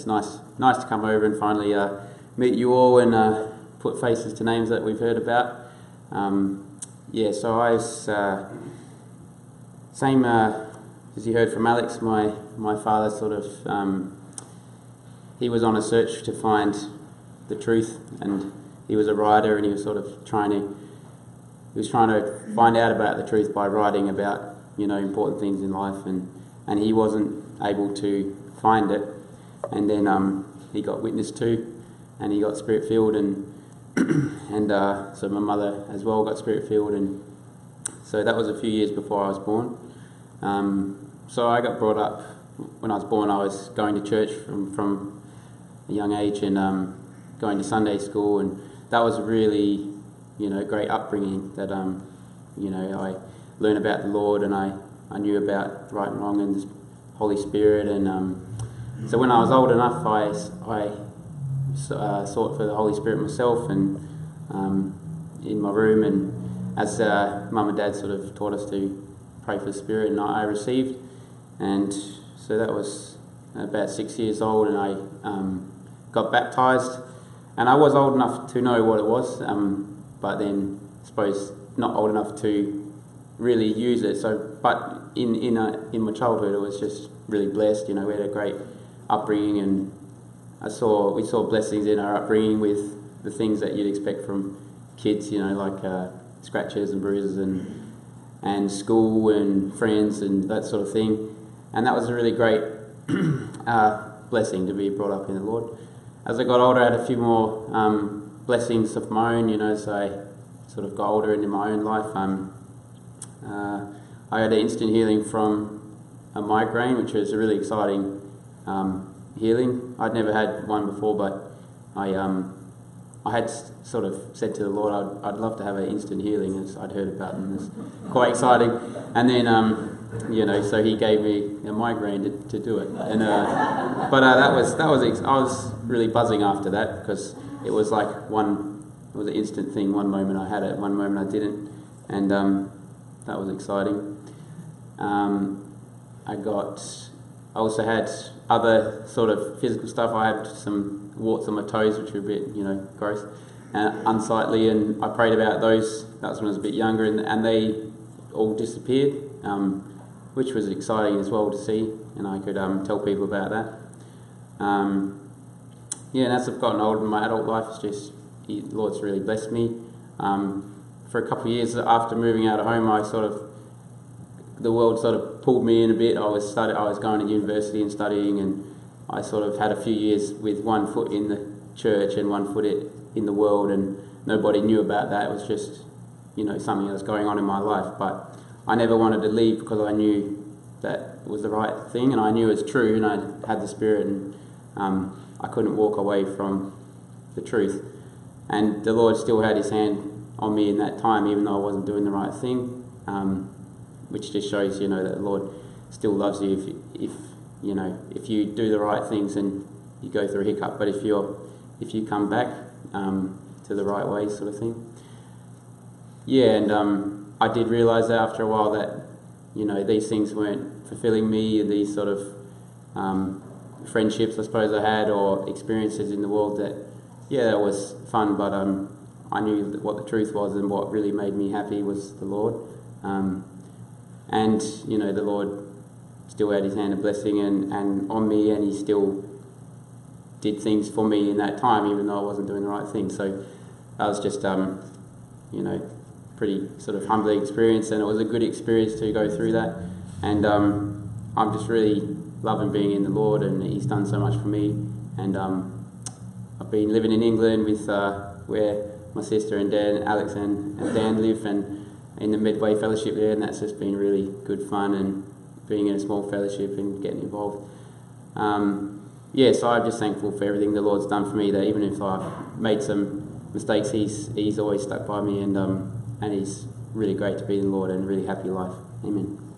it's nice to come over and finally meet you all and put faces to names that we've heard about. So I was same as you heard from Alex. My father sort of he was on a search to find the truth, and he was a writer, and he was sort of trying to find out about the truth by writing about important things in life, and he wasn't able to find it, and then he got witnessed to, and he got spirit filled, and so my mother as well got spirit filled, and so that was a few years before I was born. So I got brought up. When I was born, I was going to church from a young age, and going to Sunday school, and that was a really great upbringing. That I learned about the Lord, and I knew about right and wrong and the Holy Spirit, and so when I was old enough, I sought for the Holy Spirit myself, and in my room, and as Mum and Dad sort of taught us to pray for the Spirit, and I received, and so that was about 6 years old, and I got baptised, and I was old enough to know what it was, but then I suppose not old enough to really use it. So, but in my childhood, it was just really blessed. We had a great upbringing, and we saw blessings in our upbringing with the things that you'd expect from kids. Like scratches and bruises, and school and friends and that sort of thing. And that was a really great blessing to be brought up in the Lord. As I got older, I had a few more blessings of my own, as I sort of got older into my own life. I had an instant healing from a migraine, which was a really exciting healing. I'd never had one before, but I had sort of said to the Lord, I'd love to have an instant healing, as I'd heard about them. It's quite exciting. And then, so he gave me a migraine to do it. And I was really buzzing after that, because it was like it was an instant thing. One moment I had it, one moment I didn't, and that was exciting. I also had other sort of physical stuff. I had some warts on my toes, which were a bit, gross and unsightly, and I prayed about those. That was when I was a bit younger, and they all disappeared, which was exciting as well to see, and I could tell people about that. And as I've gotten older in my adult life, the Lord's really blessed me. For a couple of years after moving out of home, the world sort of pulled me in a bit. I was going to university and studying, and I sort of had a few years with one foot in the church and one foot in the world, and nobody knew about that. It was just, something that was going on in my life. But I never wanted to leave, because I knew that was the right thing, and I knew it was true, and I had the Spirit, and I couldn't walk away from the truth. And the Lord still had His hand on me in that time, even though I wasn't doing the right thing. Which just shows, that the Lord still loves you if you do the right things and you go through a hiccup. But if you come back to the right way, sort of thing. And I did realise that after a while that these things weren't fulfilling me, and these sort of friendships I suppose I had, or experiences in the world, that was fun, but I knew what the truth was, and what really made me happy was the Lord. And the Lord still had His hand of blessing and on me, and He still did things for me in that time, even though I wasn't doing the right thing. So that was just pretty sort of humbling experience, and it was a good experience to go through that. And I'm just really loving being in the Lord, and He's done so much for me. And I've been living in England with where my sister and dad, Alex and Dan, live, and in the Midway Fellowship there, and that's just been really good fun, and being in a small fellowship and getting involved. So I'm just thankful for everything the Lord's done for me, that even if I've made some mistakes, He's always stuck by me, and He's really great to be in the Lord, and a really happy life. Amen.